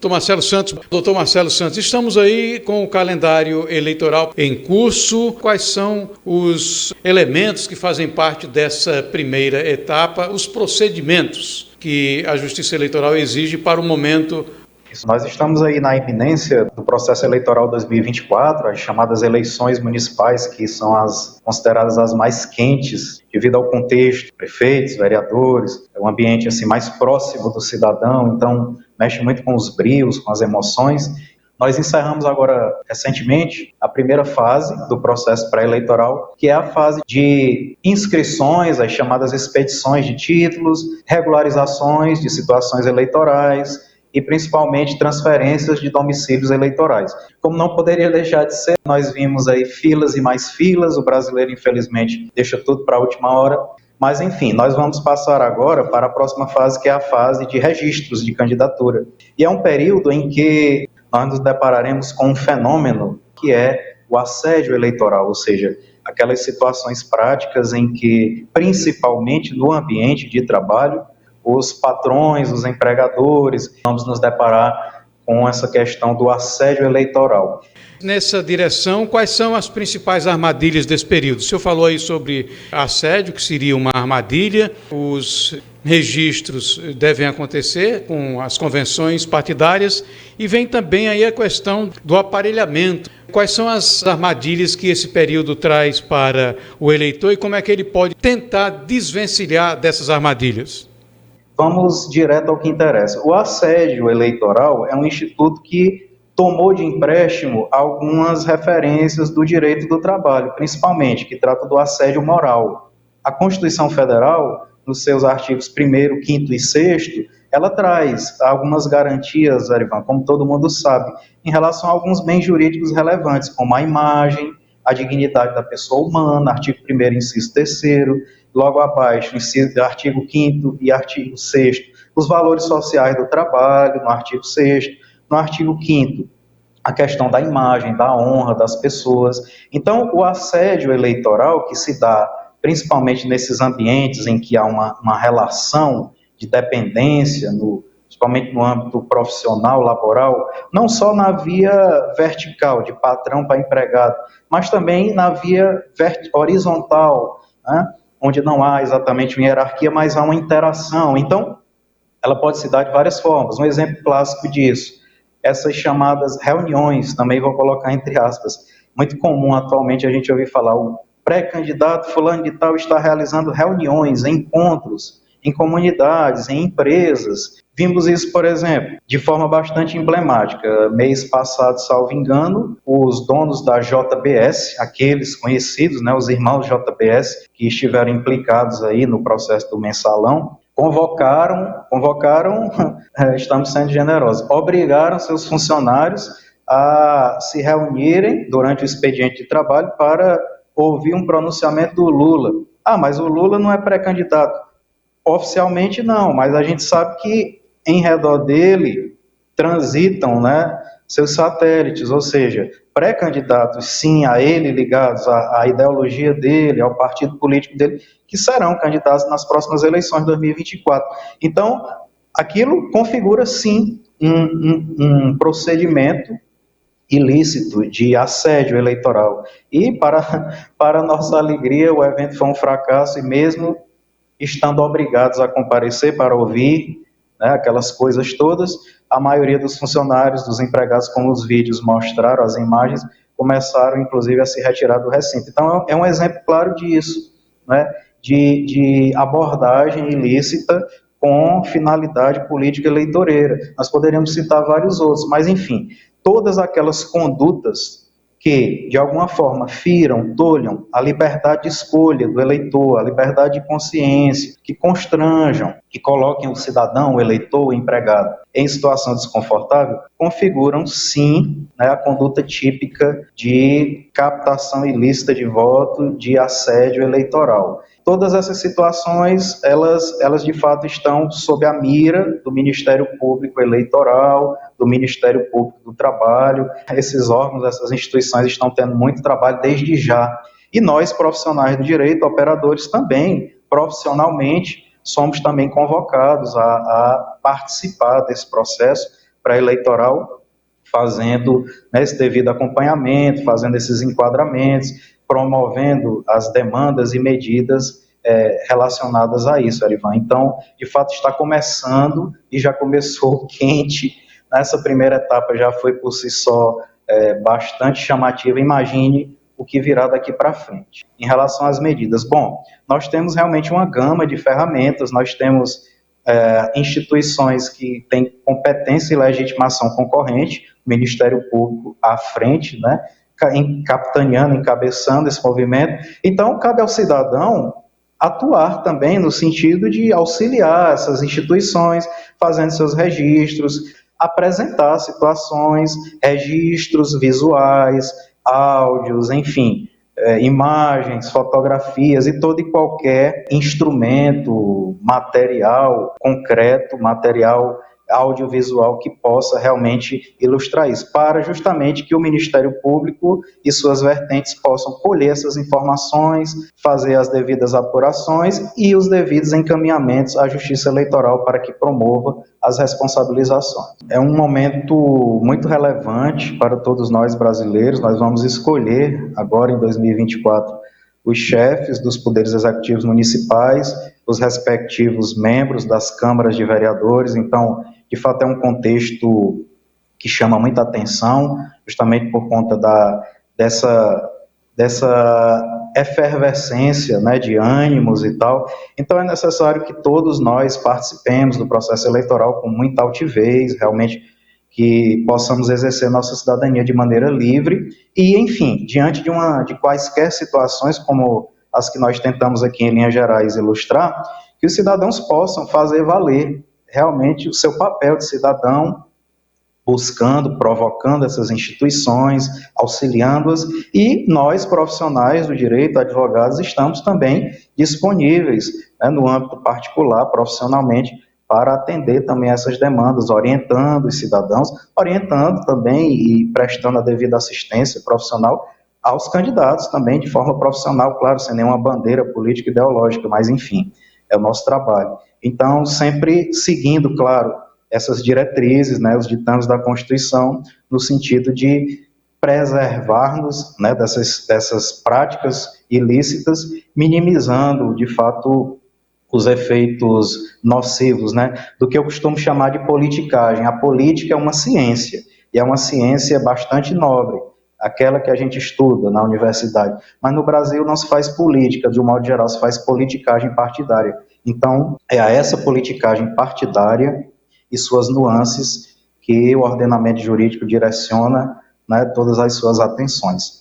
Doutor Marcelo Santos, estamos aí com o calendário eleitoral em curso. Quais são os elementos que fazem parte dessa primeira etapa, os procedimentos que a Justiça Eleitoral exige para o momento? Nós estamos aí na iminência do processo eleitoral 2024, as chamadas eleições municipais, que são as consideradas as mais quentes, devido ao contexto, prefeitos, vereadores, é um ambiente assim mais próximo do cidadão, então mexe muito com os brios, com as emoções. Nós encerramos agora, recentemente, a primeira fase do processo pré-eleitoral, que é a fase de inscrições, as chamadas expedições de títulos, regularizações de situações eleitorais, e principalmente transferências de domicílios eleitorais. Como não poderia deixar de ser, nós vimos aí filas e mais filas, o brasileiro infelizmente deixa tudo para a última hora, mas enfim, nós vamos passar agora para a próxima fase, que é a fase de registros de candidatura. E é um período em que nós nos depararemos com um fenômeno que é o assédio eleitoral, ou seja, aquelas situações práticas em que, principalmente no ambiente de trabalho, os patrões, os empregadores, vamos nos deparar com essa questão do assédio eleitoral. Nessa direção, quais são as principais armadilhas desse período? O senhor falou aí sobre assédio, que seria uma armadilha, os registros devem acontecer com as convenções partidárias e vem também aí a questão do aparelhamento. Quais são as armadilhas que esse período traz para o eleitor e como é que ele pode tentar desvencilhar dessas armadilhas? Vamos direto ao que interessa. O assédio eleitoral é um instituto que tomou de empréstimo algumas referências do direito do trabalho, principalmente, que trata do assédio moral. A Constituição Federal, nos seus artigos 1º, 5º e 6º, ela traz algumas garantias, Arivan, como todo mundo sabe, em relação a alguns bens jurídicos relevantes, como a imagem, a dignidade da pessoa humana, artigo 1º, inciso 3º, logo abaixo, artigo 5º e artigo 6º, os valores sociais do trabalho, no artigo 6º, no artigo 5º, a questão da imagem, da honra das pessoas. Então, o assédio eleitoral que se dá principalmente nesses ambientes em que há uma relação de dependência, principalmente no âmbito profissional, laboral, não só na via vertical, de patrão para empregado, mas também na via horizontal, né? Onde não há exatamente uma hierarquia, mas há uma interação. Então, ela pode se dar de várias formas. Um exemplo clássico disso, essas chamadas reuniões, também vou colocar entre aspas, muito comum atualmente a gente ouvir falar, o pré-candidato fulano de tal está realizando reuniões, encontros, em comunidades, em empresas. Vimos isso, por exemplo, de forma bastante emblemática. Mês passado, salvo engano, os donos da JBS, aqueles conhecidos, né, os irmãos JBS, que estiveram implicados aí no processo do mensalão, convocaram, estamos sendo generosos, obrigaram seus funcionários a se reunirem durante o expediente de trabalho para ouvir um pronunciamento do Lula. Ah, mas o Lula não é pré-candidato. Oficialmente não, mas a gente sabe que em redor dele transitam, né, seus satélites, ou seja, pré-candidatos, sim, a ele ligados à ideologia dele, ao partido político dele, que serão candidatos nas próximas eleições de 2024. Então, aquilo configura, sim, um procedimento ilícito de assédio eleitoral. E, para nossa alegria, o evento foi um fracasso e mesmo estando obrigados a comparecer para ouvir, né, aquelas coisas todas, a maioria dos funcionários, dos empregados, como os vídeos mostraram, as imagens, começaram, inclusive, a se retirar do recinto. Então, é um exemplo claro disso, né, de abordagem ilícita com finalidade política eleitoreira. Nós poderíamos citar vários outros, mas, enfim, todas aquelas condutas que, de alguma forma, firam, tolham a liberdade de escolha do eleitor, a liberdade de consciência, que constranjam, que coloquem o cidadão, o eleitor, o empregado em situação desconfortável, configuram, sim, né, a conduta típica de captação ilícita de voto, de assédio eleitoral. Todas essas situações, elas de fato estão sob a mira do Ministério Público Eleitoral, do Ministério Público do Trabalho. Esses órgãos, essas instituições estão tendo muito trabalho desde já. E nós, profissionais do direito, operadores também, profissionalmente, somos também convocados a participar desse processo pré-eleitoral, fazendo, né, esse devido acompanhamento, fazendo esses enquadramentos, promovendo as demandas e medidas relacionadas a isso, Arivan. Então, de fato, está começando e já começou quente. Nessa primeira etapa já foi por si só bastante chamativa. Imagine o que virá daqui para frente. Em relação às medidas, bom, nós temos realmente uma gama de ferramentas, nós temos instituições que têm competência e legitimação concorrente, o Ministério Público à frente, né, capitaneando, encabeçando esse movimento. Então, cabe ao cidadão atuar também no sentido de auxiliar essas instituições, fazendo seus registros, apresentar situações, registros visuais, áudios, enfim, imagens, fotografias e todo e qualquer instrumento, material concreto, material audiovisual que possa realmente ilustrar isso, para justamente que o Ministério Público e suas vertentes possam colher essas informações, fazer as devidas apurações e os devidos encaminhamentos à Justiça Eleitoral para que promova as responsabilizações. É um momento muito relevante para todos nós brasileiros. Nós vamos escolher agora em 2024 os chefes dos poderes executivos municipais, os respectivos membros das câmaras de vereadores. Então, de fato, é um contexto que chama muita atenção, justamente por conta dessa efervescência, né, de ânimos e tal. Então, é necessário que todos nós participemos do processo eleitoral com muita altivez, realmente que possamos exercer nossa cidadania de maneira livre e, enfim, diante de quaisquer situações, como as que nós tentamos aqui em linhas gerais ilustrar, que os cidadãos possam fazer valer realmente o seu papel de cidadão, buscando, provocando essas instituições, auxiliando-as, e nós, profissionais do direito, advogados, estamos também disponíveis, né, no âmbito particular, profissionalmente, para atender também essas demandas, orientando os cidadãos, orientando também e prestando a devida assistência profissional aos candidatos também, de forma profissional, claro, sem nenhuma bandeira política ideológica, mas enfim, é o nosso trabalho. Então, sempre seguindo, claro, essas diretrizes, né, os ditames da Constituição, no sentido de preservar-nos, né, dessas práticas ilícitas, minimizando, de fato, os efeitos nocivos, né, do que eu costumo chamar de politicagem. A política é uma ciência, e é uma ciência bastante nobre, aquela que a gente estuda na universidade. Mas no Brasil não se faz política, de um modo geral, se faz politicagem partidária. Então, é a essa politicagem partidária e suas nuances que o ordenamento jurídico direciona, né, todas as suas atenções.